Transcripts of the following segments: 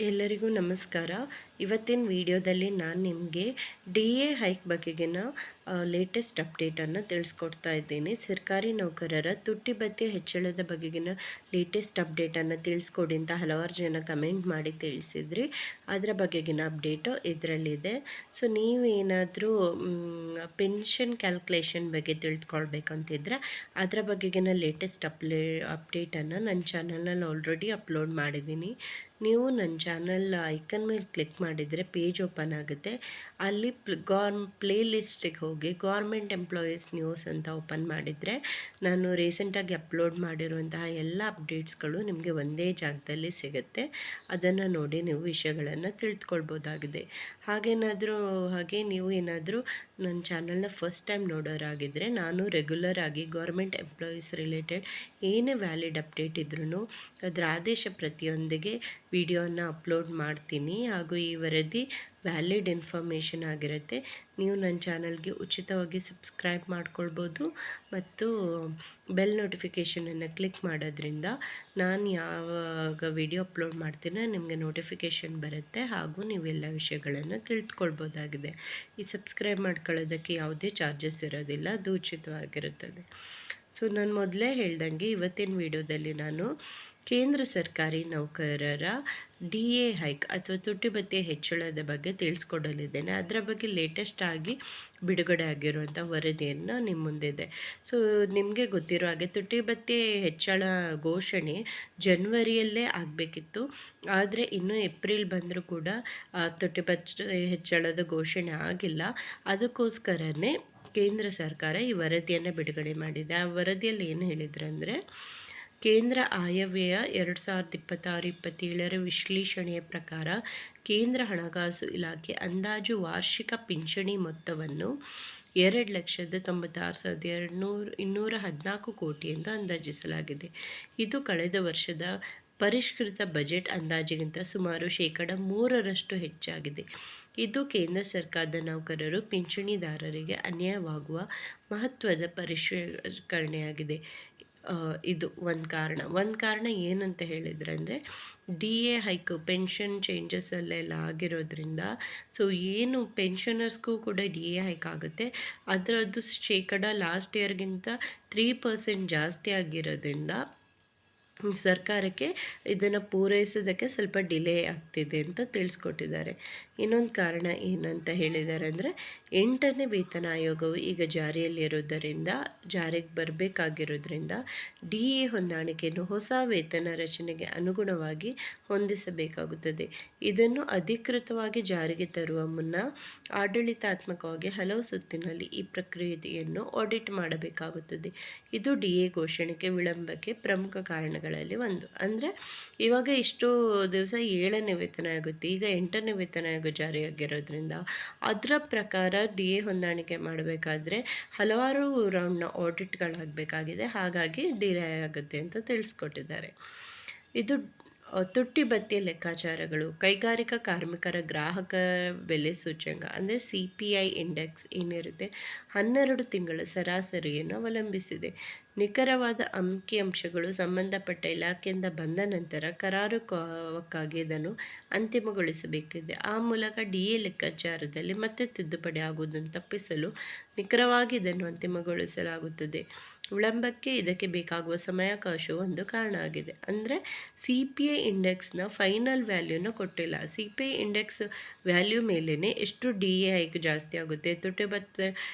ಎಲ್ಲರಿಗೂ ನಮಸ್ಕಾರ. ಇವತ್ತಿನ ವಿಡಿಯೋದಲ್ಲಿ ನಾನು ನಿಮಗೆ ಡಿ.ಎ ಹೈಕ್ ಬಗೆಗಿನ ಲೇಟೆಸ್ಟ್ ಅಪ್ಡೇಟನ್ನು ತಿಳಿಸ್ಕೊಡ್ತಾ ಇದ್ದೀನಿ. ಸರ್ಕಾರಿ ನೌಕರರ ತುಟ್ಟಿ ಭತ್ಯೆ ಹೆಚ್ಚಳದ ಬಗೆಗಿನ ಲೇಟೆಸ್ಟ್ ಅಪ್ಡೇಟನ್ನು ತಿಳಿಸ್ಕೊಡಿ ಅಂತ ಹಲವಾರು ಜನ ಕಮೆಂಟ್ ಮಾಡಿ ತಿಳಿಸಿದ್ರಿ. ಅದರ ಬಗೆಗಿನ ಅಪ್ಡೇಟು ಇದರಲ್ಲಿದೆ. ಸೊ ನೀವೇನಾದರೂ ಪೆನ್ಷನ್ ಕ್ಯಾಲ್ಕುಲೇಷನ್ ಬಗ್ಗೆ ತಿಳ್ಕೊಳ್ಬೇಕಂತಿದ್ರೆ ಅದರ ಬಗೆಗಿನ ಲೇಟೆಸ್ಟ್ ಅಪ್ಡೇಟನ್ನು ನನ್ನ ಚಾನಲ್ನಲ್ಲಿ ಆಲ್ರೆಡಿ ಅಪ್ಲೋಡ್ ಮಾಡಿದ್ದೀನಿ. ನೀವು ನನ್ನ ಚಾನಲ್ ಐಕನ್ ಮೇಲೆ ಕ್ಲಿಕ್ ಮಾಡಿದರೆ ಪೇಜ್ ಓಪನ್ ಆಗುತ್ತೆ. ಅಲ್ಲಿ ಪ್ಲೇ ಲಿಸ್ಟಿಗೆ ಹೋಗಿ ಗೌರ್ಮೆಂಟ್ ಎಂಪ್ಲಾಯೀಸ್ ನ್ಯೂಸ್ ಅಂತ ಓಪನ್ ಮಾಡಿದರೆ ನಾನು ರೀಸೆಂಟಾಗಿ ಅಪ್ಲೋಡ್ ಮಾಡಿರುವಂತಹ ಎಲ್ಲ ಅಪ್ಡೇಟ್ಸ್ಗಳು ನಿಮಗೆ ಒಂದೇ ಜಾಗದಲ್ಲಿ ಸಿಗುತ್ತೆ. ಅದನ್ನು ನೋಡಿ ನೀವು ವಿಷಯಗಳನ್ನು ತಿಳಿದುಕೊಳ್ಬೋದಾಗಿದೆ. ಹಾಗೆ ನೀವು ಏನಾದರೂ ನನ್ನ ಚಾನಲ್ನ ಫಸ್ಟ್ ಟೈಮ್ ನೋಡೋರಾಗಿದ್ದರೆ ನಾನು ರೆಗ್ಯುಲರ್ ಆಗಿ ಗೌರ್ಮೆಂಟ್ ಎಂಪ್ಲಾಯೀಸ್ ರಿಲೇಟೆಡ್ ಏನೇ ವ್ಯಾಲಿಡ್ ಅಪ್ಡೇಟ್ ಇದ್ರೂ ಅದರ ಆದೇಶ ಪ್ರತಿಯೊಂದಿಗೆ ವಿಡಿಯೋನ ಅಪ್ಲೋಡ್ ಮಾಡ್ತೀನಿ. ಹಾಗೂ ಈ ವರದಿ ವ್ಯಾಲಿಡ್ ಇನ್ಫಾರ್ಮೇಷನ್ ಆಗಿರುತ್ತೆ. ನೀವು ನನ್ನ ಚಾನಲ್ಗೆ ಉಚಿತವಾಗಿ ಸಬ್ಸ್ಕ್ರೈಬ್ ಮಾಡ್ಕೊಳ್ಬೋದು ಮತ್ತು ಬೆಲ್ ನೋಟಿಫಿಕೇಷನನ್ನು ಕ್ಲಿಕ್ ಮಾಡೋದ್ರಿಂದ ನಾನು ಯಾವಾಗ ವಿಡಿಯೋ ಅಪ್ಲೋಡ್ ಮಾಡ್ತೀನೋ ನಿಮಗೆ ನೋಟಿಫಿಕೇಷನ್ ಬರುತ್ತೆ. ಹಾಗೂ ನೀವೆಲ್ಲ ವಿಷಯಗಳನ್ನು ತಿಳ್ಕೊಳ್ಬೋದಾಗಿದೆ. ಈ ಸಬ್ಸ್ಕ್ರೈಬ್ ಮಾಡ್ಕೊಳ್ಳೋದಕ್ಕೆ ಯಾವುದೇ ಚಾರ್ಜಸ್ ಇರೋದಿಲ್ಲ, ಅದು ಉಚಿತವಾಗಿರುತ್ತದೆ. ಸೊ ನಾನು ಮೊದಲೇ ಹೇಳ್ದಂಗೆ ಇವತ್ತಿನ ವಿಡಿಯೋದಲ್ಲಿ ನಾನು ಕೇಂದ್ರ ಸರ್ಕಾರಿ ನೌಕರರ ಡಿ.ಎ ಹೈಕ್ ಅಥವಾ ತುಟ್ಟಿ ಭತ್ಯೆ ಹೆಚ್ಚಳದ ಬಗ್ಗೆ ತಿಳಿಸ್ಕೊಡಲಿದ್ದೇನೆ. ಅದರ ಬಗ್ಗೆ ಲೇಟೆಸ್ಟ್ ಆಗಿ ಬಿಡುಗಡೆ ಆಗಿರುವಂಥ ವರದಿಯನ್ನು ನಿಮ್ಮ ಮುಂದಿದೆ. ಸೊ ನಿಮಗೆ ಗೊತ್ತಿರೋ ಹಾಗೆ ತುಟ್ಟಿ ಭತ್ಯೆ ಹೆಚ್ಚಳ ಘೋಷಣೆ ಜನವರಿಯಲ್ಲೇ ಆಗಬೇಕಿತ್ತು. ಆದರೆ ಇನ್ನೂ ಏಪ್ರಿಲ್ ಬಂದರೂ ಕೂಡ ತುಟ್ಟಿ ಭತ್ಯೆ ಹೆಚ್ಚಳದ ಘೋಷಣೆ ಆಗಿಲ್ಲ. ಅದಕ್ಕೋಸ್ಕರನೇ ಕೇಂದ್ರ ಸರ್ಕಾರ ಈ ವರದಿಯನ್ನು ಬಿಡುಗಡೆ ಮಾಡಿದೆ. ಆ ವರದಿಯಲ್ಲಿ ಏನು ಹೇಳಿದ್ರು ಅಂದರೆ, ಕೇಂದ್ರ ಆಯವ್ಯಯ 2026-27 ವಿಶ್ಲೇಷಣೆಯ ಪ್ರಕಾರ ಕೇಂದ್ರ ಹಣಕಾಸು ಇಲಾಖೆ ಅಂದಾಜು ವಾರ್ಷಿಕ ಪಿಂಚಣಿ ಮೊತ್ತವನ್ನು 2,96,214 ಕೋಟಿ ಎಂದು ಅಂದಾಜಿಸಲಾಗಿದೆ. ಇದು ಕಳೆದ ವರ್ಷದ ಪರಿಷ್ಕೃತ ಬಜೆಟ್ ಅಂದಾಜಿಗಿಂತ ಸುಮಾರು 3% ಹೆಚ್ಚಾಗಿದೆ. ಇದು ಕೇಂದ್ರ ಸರ್ಕಾರದ ನೌಕರರು ಪಿಂಚಣಿದಾರರಿಗೆ ಅನ್ಯಾಯವಾಗುವ ಮಹತ್ವದ ಪರಿಷ್ಕರಣೆಯಾಗಿದೆ. ಇದು ಒಂದು ಕಾರಣ ಏನಂತ ಹೇಳಿದ್ರೆ ಅಂದರೆ, ಡಿ.ಎ ಹೈಕ್ ಪೆನ್ಷನ್ ಚೇಂಜಸ್ ಅಲ್ಲೆಲ್ಲ ಆಗಿರೋದ್ರಿಂದ ಸೊ ಏನು ಪೆನ್ಷನರ್ಸ್ಗೂ ಕೂಡ ಡಿ.ಎ ಹೈಕ್ ಆಗುತ್ತೆ. ಅದರದ್ದು ಲಾಸ್ಟ್ ಇಯರ್ಗಿಂತ 3% ಜಾಸ್ತಿ ಆಗಿರೋದ್ರಿಂದ ಸರ್ಕಾರಕ್ಕೆ ಇದನ್ನು ಪೂರೈಸೋದಕ್ಕೆ ಸ್ವಲ್ಪ ಡಿಲೇ ಆಗ್ತಿದೆ ಅಂತ ತಿಳಿಸ್ಕೊಟ್ಟಿದ್ದಾರೆ. ಇನ್ನೊಂದು ಕಾರಣ ಏನಂತ ಹೇಳಿದ್ದಾರೆ ಅಂದರೆ, 8ನೇ ವೇತನ ಆಯೋಗವು ಈಗ ಜಾರಿಗೆ ಬರಬೇಕಾಗಿರೋದ್ರಿಂದ ಡಿ.ಎ ಹೊಂದಾಣಿಕೆಯನ್ನು ಹೊಸ ವೇತನ ರಚನೆಗೆ ಅನುಗುಣವಾಗಿ ಹೊಂದಿಸಬೇಕಾಗುತ್ತದೆ. ಇದನ್ನು ಅಧಿಕೃತವಾಗಿ ಜಾರಿಗೆ ತರುವ ಮುನ್ನ ಆಡಳಿತಾತ್ಮಕವಾಗಿ ಹಲವು ಸುತ್ತಿನಲ್ಲಿ ಈ ಪ್ರಕ್ರಿಯೆಯನ್ನು ಆಡಿಟ್ ಮಾಡಬೇಕಾಗುತ್ತದೆ. ಇದು ಡಿ.ಎ ಘೋಷಣೆಗೆ ವಿಳಂಬಕ್ಕೆ ಪ್ರಮುಖ ಕಾರಣಗಳಲ್ಲಿ ಒಂದು. ಅಂದರೆ ಇವಾಗ ಇಷ್ಟು ದಿವಸ 7ನೇ ವೇತನ ಆಗುತ್ತೆ, ಈಗ 8ನೇ ವೇತನ ಆಯೋಗ ಜಾರಿಯಾಗಿರೋದ್ರಿಂದ ಅದರ ಪ್ರಕಾರ ಡಿ.ಎ ಹೊಂದಾಣಿಕೆ ಮಾಡಬೇಕಾದ್ರೆ ಹಲವಾರು ರೌಂಡ್ನ ಆಡಿಟ್ಗಳಾಗಬೇಕಾಗಿದೆ. ಹಾಗಾಗಿ ಡಿಲೇ ಆಗುತ್ತೆ ಅಂತ ತಿಳಿಸ್ಕೊಟ್ಟಿದ್ದಾರೆ. ಇದು ತುಟ್ಟಿ ಭತ್ಯೆ ಲೆಕ್ಕಾಚಾರಗಳು ಕೈಗಾರಿಕಾ ಕಾರ್ಮಿಕರ ಗ್ರಾಹಕ ಬೆಲೆ ಸೂಚ್ಯಂಕ ಅಂದರೆ CPI ಇಂಡೆಕ್ಸ್ ಏನಿರುತ್ತೆ 12 ತಿಂಗಳ ಸರಾಸರಿಯನ್ನು ಅವಲಂಬಿಸಿದೆ. ನಿಖರವಾದ ಅಂಕಿಅಂಶಗಳು ಸಂಬಂಧಪಟ್ಟ ಇಲಾಖೆಯಿಂದ ಬಂದ ನಂತರ ಕರಾರುವಕ್ಕಾಗಿ ಇದನ್ನು ಅಂತಿಮಗೊಳಿಸಬೇಕಿದೆ. ಆ ಮೂಲಕ ಡಿ.ಎ ಲೆಕ್ಕಾಚಾರದಲ್ಲಿ ಮತ್ತೆ ತಿದ್ದುಪಡಿ ಆಗುವುದನ್ನು ತಪ್ಪಿಸಲು ನಿಖರವಾಗಿ ಇದನ್ನು ಅಂತಿಮಗೊಳಿಸಲಾಗುತ್ತದೆ. ವಿಳಂಬಕ್ಕೆ ಇದಕ್ಕೆ ಬೇಕಾಗುವ ಸಮಯಾವಕಾಶವು ಒಂದು ಕಾರಣ ಆಗಿದೆ. ಅಂದರೆ CPI ಇಂಡೆಕ್ಸ್ನ ಫೈನಲ್ ವ್ಯಾಲ್ಯೂನ ಕೊಟ್ಟಿಲ್ಲ. CPI ಇಂಡೆಕ್ಸ್ ವ್ಯಾಲ್ಯೂ ಮೇಲೇ ಎಷ್ಟು ಡಿ.ಎ ಹೈಕ್ ಜಾಸ್ತಿ ಆಗುತ್ತೆ, ತುಟ್ಟಿ ಭತ್ಯೆ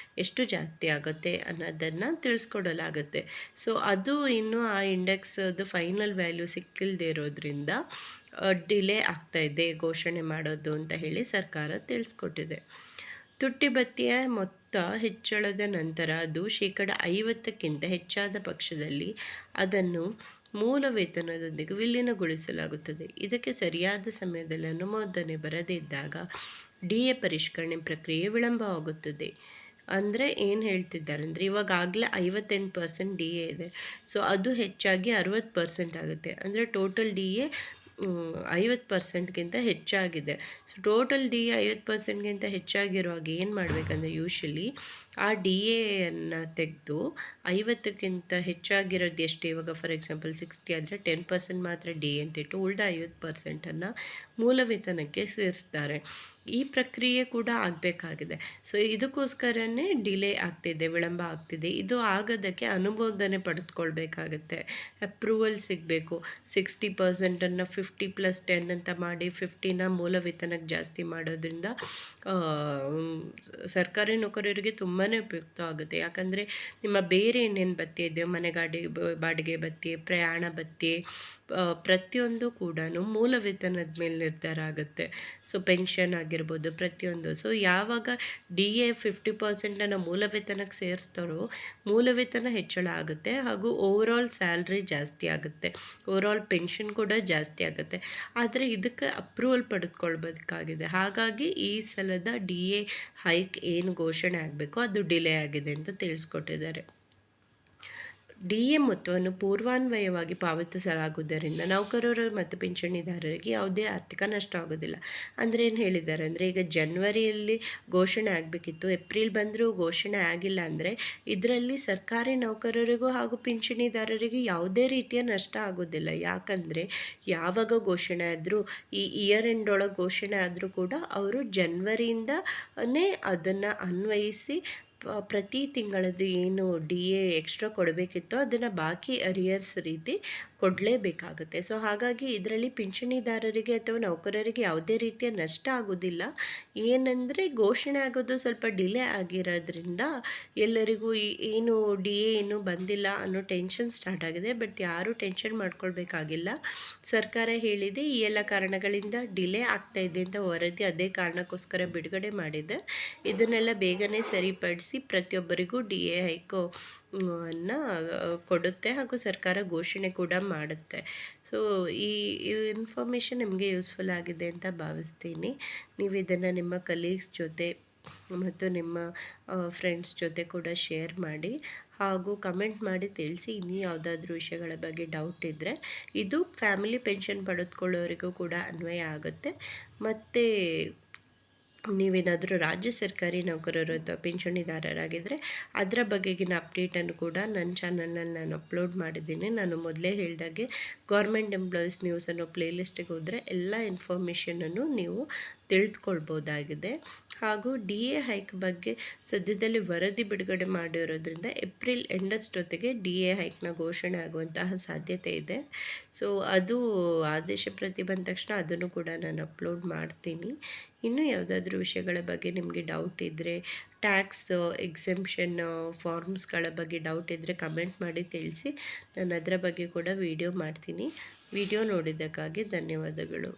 ಎಷ್ಟು ಜಾಸ್ತಿ ಆಗುತ್ತೆ ಅನ್ನೋದನ್ನು ತಿಳಿಸ್ಕೊಡಲಾಗುತ್ತೆ. ಸೊ ಅದು ಇನ್ನೂ ಆ ಇಂಡೆಕ್ಸದು ಫೈನಲ್ ವ್ಯಾಲ್ಯೂ ಸಿಕ್ಕಿಲ್ಲದೆ ಇರೋದ್ರಿಂದ ಡಿಲೇ ಆಗ್ತಾಯಿದೆ ಘೋಷಣೆ ಮಾಡೋದು ಅಂತ ಹೇಳಿ ಸರ್ಕಾರ ತಿಳಿಸ್ಕೊಟ್ಟಿದೆ. ತುಟ್ಟಿ ಭತ್ಯೆಯ ಮೊತ್ತ ಹೆಚ್ಚಳದ ನಂತರ ಅದು 50%ಕ್ಕಿಂತ ಹೆಚ್ಚಾದ ಪಕ್ಷದಲ್ಲಿ ಅದನ್ನು ಮೂಲ ವೇತನದೊಂದಿಗೆ ವಿಲೀನಗೊಳಿಸಲಾಗುತ್ತದೆ. ಇದಕ್ಕೆ ಸರಿಯಾದ ಸಮಯದಲ್ಲಿ ಅನುಮೋದನೆ ಬರದೇ ಇದ್ದಾಗ ಡಿ.ಎ ಪರಿಷ್ಕರಣೆ ಪ್ರಕ್ರಿಯೆ ವಿಳಂಬವಾಗುತ್ತದೆ. ಅಂದರೆ ಏನು ಹೇಳ್ತಿದ್ದಾರೆ ಅಂದರೆ, ಇವಾಗಲೇ 58% ಡಿ.ಎ ಇದೆ. ಸೊ ಅದು ಹೆಚ್ಚಾಗಿ 60% ಆಗುತ್ತೆ. ಅಂದರೆ ಟೋಟಲ್ ಡಿ.ಎ 50%ಗಿಂತ ಹೆಚ್ಚಾಗಿದೆ. ಸೊ ಟೋಟಲ್ ಡಿ ಎ 50%ಗಿಂತ ಹೆಚ್ಚಾಗಿರುವಾಗ ಏನು ಮಾಡಬೇಕಂದ್ರೆ ಯೂಶ್ವಲಿ ಆ ಡಿ ಎಯನ್ನು ತೆಗೆದು 50ಕ್ಕಿಂತ ಹೆಚ್ಚಾಗಿರೋದು ಎಷ್ಟು, ಇವಾಗ ಫಾರ್ ಎಕ್ಸಾಂಪಲ್ 60 ಆದರೆ 10% ಮಾತ್ರ ಡಿ ಎ ಅಂತಿಟ್ಟು ಉಳಿದ 50%ಅನ್ನು ಮೂಲ ವೇತನಕ್ಕೆ ಸೇರಿಸ್ತಾರೆ. ಈ ಪ್ರಕ್ರಿಯೆ ಕೂಡ ಆಗಬೇಕಾಗಿದೆ. ಸೊ ಇದಕ್ಕೋಸ್ಕರನೇ ಡಿಲೇ ಆಗ್ತಿದೆ, ವಿಳಂಬ ಆಗ್ತಿದೆ. ಇದು ಆಗೋದಕ್ಕೆ ಅನುಮೋದನೆ ಪಡೆದುಕೊಳ್ಬೇಕಾಗತ್ತೆ, ಅಪ್ರೂವಲ್ ಸಿಗಬೇಕು. 60%ಅನ್ನು 50+10 ಅಂತ ಮಾಡಿ 50ನ ಮೂಲ ವೇತನಕ್ಕೆ ಜಾಸ್ತಿ ಮಾಡೋದ್ರಿಂದ ಸರ್ಕಾರಿ ನೌಕರರಿಗೆ ತುಂಬಾ ಉಪಯುಕ್ತ ಆಗುತ್ತೆ. ಯಾಕಂದರೆ ನಿಮ್ಮ ಬೇರೆ ಏನೇನು ಭತ್ಯೆ ಇದೆಯೋ, ಬಾಡಿಗೆ ಭತ್ಯೆ, ಪ್ರಯಾಣ ಭತ್ಯೆ, ಪ್ರತಿಯೊಂದು ಕೂಡ ಮೂಲ ವೇತನದ ಮೇಲೆ ನಿರ್ಧಾರ ಆಗುತ್ತೆ. ಸೊ ಪೆನ್ಷನ್ ಆಗಿರ್ಬೋದು, ಪ್ರತಿಯೊಂದು. ಸೊ ಯಾವಾಗ ಡಿ ಎ 50%ಅನ್ನು ಮೂಲ ವೇತನಕ್ಕೆ ಸೇರಿಸ್ತಾರೋ ಮೂಲ ವೇತನ ಹೆಚ್ಚಳ ಆಗುತ್ತೆ, ಹಾಗೂ ಓವರಾಲ್ ಸ್ಯಾಲ್ರಿ ಜಾಸ್ತಿ ಆಗುತ್ತೆ, ಓವರಾಲ್ ಪೆನ್ಷನ್ ಕೂಡ ಜಾಸ್ತಿ ಆಗುತ್ತೆ. ಆದರೆ ಇದಕ್ಕೆ ಅಪ್ರೂವಲ್ ಪಡೆದುಕೊಳ್ಬೇಕಾಗಿದೆ. ಹಾಗಾಗಿ ಈ ಸಲದ ಡಿ ಎ ಹೈಕ್ ಏನು ಘೋಷಣೆ ಆಗಬೇಕು ಅದು ಡಿಲೇ ಆಗಿದೆ ಅಂತ ತಿಳಿಸ್ಕೊಟ್ಟಿದ್ದಾರೆ. ಡಿ ಎ ಮೊತ್ತವನ್ನು ಪೂರ್ವಾನ್ವಯವಾಗಿ ಪಾವತಿಸಲಾಗುವುದರಿಂದ ನೌಕರರು ಮತ್ತು ಪಿಂಚಣಿದಾರರಿಗೆ ಯಾವುದೇ ಆರ್ಥಿಕ ನಷ್ಟ ಆಗೋದಿಲ್ಲ. ಅಂದರೆ ಏನು ಹೇಳಿದ್ದಾರೆ ಅಂದರೆ, ಈಗ ಜನವರಿಯಲ್ಲಿ ಘೋಷಣೆ ಆಗಬೇಕಿತ್ತು, ಏಪ್ರಿಲ್ ಬಂದರೂ ಘೋಷಣೆ ಆಗಿಲ್ಲ ಅಂದರೆ ಇದರಲ್ಲಿ ಸರ್ಕಾರಿ ನೌಕರರಿಗೂ ಹಾಗೂ ಪಿಂಚಣಿದಾರರಿಗೂ ಯಾವುದೇ ರೀತಿಯ ನಷ್ಟ ಆಗೋದಿಲ್ಲ. ಯಾಕಂದರೆ ಯಾವಾಗ ಘೋಷಣೆ ಆದರೂ, ಈ ಇಯರ್ ಎಂಡ್ ಒಳಗೆ ಘೋಷಣೆ ಆದರೂ ಕೂಡ ಅವರು ಜನವರಿಯಿಂದನೇ ಅದನ್ನು ಅನ್ವಯಿಸಿ ಪ್ರತಿ ತಿಂಗಳದ್ದು ಏನು ಡಿ ಎ ಎಕ್ಸ್ಟ್ರಾ ಕೊಡಬೇಕಿತ್ತೋ ಅದನ್ನು ಬಾಕಿ ಅರಿಯರ್ಸ್ ರೀತಿ ಕೊಡಲೇಬೇಕಾಗುತ್ತೆ. ಸೊ ಹಾಗಾಗಿ ಇದರಲ್ಲಿ ಪಿಂಚಣಿದಾರರಿಗೆ ಅಥವಾ ನೌಕರರಿಗೆ ಯಾವುದೇ ರೀತಿಯ ನಷ್ಟ ಆಗೋದಿಲ್ಲ. ಏನಂದರೆ ಘೋಷಣೆ ಆಗೋದು ಸ್ವಲ್ಪ ಡಿಲೇ ಆಗಿರೋದ್ರಿಂದ ಎಲ್ಲರಿಗೂ ಏನು ಡಿ ಎ ಏನೂ ಬಂದಿಲ್ಲ ಅನ್ನೋ ಟೆನ್ಷನ್ ಸ್ಟಾರ್ಟ್ ಆಗಿದೆ. ಬಟ್ ಯಾರೂ ಟೆನ್ಷನ್ ಮಾಡ್ಕೊಳ್ಬೇಕಾಗಿಲ್ಲ. ಸರ್ಕಾರ ಹೇಳಿದೆ ಈ ಎಲ್ಲ ಕಾರಣಗಳಿಂದ ಡಿಲೇ ಆಗ್ತಾ ಇದೆ ಅಂತ ವರದಿ ಅದೇ ಕಾರಣಕ್ಕೋಸ್ಕರ ಬಿಡುಗಡೆ ಮಾಡಿದೆ. ಇದನ್ನೆಲ್ಲ ಬೇಗನೆ ಸರಿಪಡಿಸಿ ಪ್ರತಿಯೊಬ್ಬರಿಗೂ ಡಿ ಎ ಹೈಕು ಅನ್ನು ಕೊಡುತ್ತೆ, ಹಾಗೂ ಸರ್ಕಾರ ಘೋಷಣೆ ಕೂಡ ಮಾಡುತ್ತೆ. ಸೊ ಈ ಇನ್ಫಾರ್ಮೇಷನ್ ನಿಮಗೆ ಯೂಸ್ಫುಲ್ ಆಗಿದೆ ಅಂತ ಭಾವಿಸ್ತೀನಿ. ನೀವು ಇದನ್ನು ನಿಮ್ಮ ಕಲೀಗ್ಸ್ ಜೊತೆ ಮತ್ತು ನಿಮ್ಮ ಫ್ರೆಂಡ್ಸ್ ಜೊತೆ ಕೂಡ ಶೇರ್ ಮಾಡಿ, ಹಾಗೂ ಕಮೆಂಟ್ ಮಾಡಿ ತಿಳಿಸಿ ಇನ್ನೂ ಯಾವುದಾದ್ರೂ ವಿಷಯಗಳ ಬಗ್ಗೆ ಡೌಟ್ ಇದ್ದರೆ. ಇದು ಫ್ಯಾಮಿಲಿ ಪೆನ್ಷನ್ ಪಡೆದುಕೊಳ್ಳೋರಿಗೂ ಕೂಡ ಅನ್ವಯ ಆಗುತ್ತೆ. ಮತ್ತು ನೀವೇನಾದರೂ ರಾಜ್ಯ ಸರ್ಕಾರಿ ನೌಕರರು ಅಥವಾ ಪಿಂಚಣಿದಾರರಾಗಿದ್ದರೆ ಅದರ ಬಗೆಗಿನ ಅಪ್ಡೇಟನ್ನು ಕೂಡ ನನ್ನ ಚಾನಲ್ನಲ್ಲಿ ನಾನು ಅಪ್ಲೋಡ್ ಮಾಡಿದ್ದೀನಿ. ನಾನು ಮೊದಲೇ ಹೇಳಿದಾಗೆ ಗೌರ್ಮೆಂಟ್ ಎಂಪ್ಲಾಯೀಸ್ ನ್ಯೂಸ್ ಅನ್ನೋ ಪ್ಲೇಲಿಸ್ಟಿಗೆ ಹೋದರೆ ಎಲ್ಲ ಇನ್ಫಾರ್ಮೇಷನನ್ನು ನೀವು ತಿಳಿದುಕೊಳ್ಬೋದಾಗಿದೆ. ಹಾಗೂ ಡಿ ಎ ಹೈಕ್ ಬಗ್ಗೆ ಸದ್ಯದಲ್ಲಿ ವರದಿ ಬಿಡುಗಡೆ ಮಾಡಿರೋದ್ರಿಂದ ಏಪ್ರಿಲ್ ಎಂಡಷ್ಟೊತ್ತಿಗೆ ಡಿ ಎ ಹೈಕ್ನ ಘೋಷಣೆ ಆಗುವಂತಹ ಸಾಧ್ಯತೆ ಇದೆ. ಸೊ ಅದು ಆದೇಶ ಪ್ರತಿ ಬಂದ ತಕ್ಷಣ ಅದನ್ನು ಕೂಡ ನಾನು ಅಪ್ಲೋಡ್ ಮಾಡ್ತೀನಿ. ಇನ್ನೂ ಯಾವುದಾದ್ರೂ ವಿಷಯಗಳ ಬಗ್ಗೆ ನಿಮಗೆ ಡೌಟ್ ಇದ್ದರೆ, ಟ್ಯಾಕ್ಸ್ ಎಕ್ಸೆಂಪ್ಷನ್ ಫಾರ್ಮ್ಸ್ಗಳ ಬಗ್ಗೆ ಡೌಟ್ ಇದ್ದರೆ ಕಮೆಂಟ್ ಮಾಡಿ ತಿಳಿಸಿ. ನಾನು ಅದರ ಬಗ್ಗೆ ಕೂಡ ವಿಡಿಯೋ ಮಾಡ್ತೀನಿ. ವಿಡಿಯೋ ನೋಡಿದ್ದಕ್ಕಾಗಿ ಧನ್ಯವಾದಗಳು.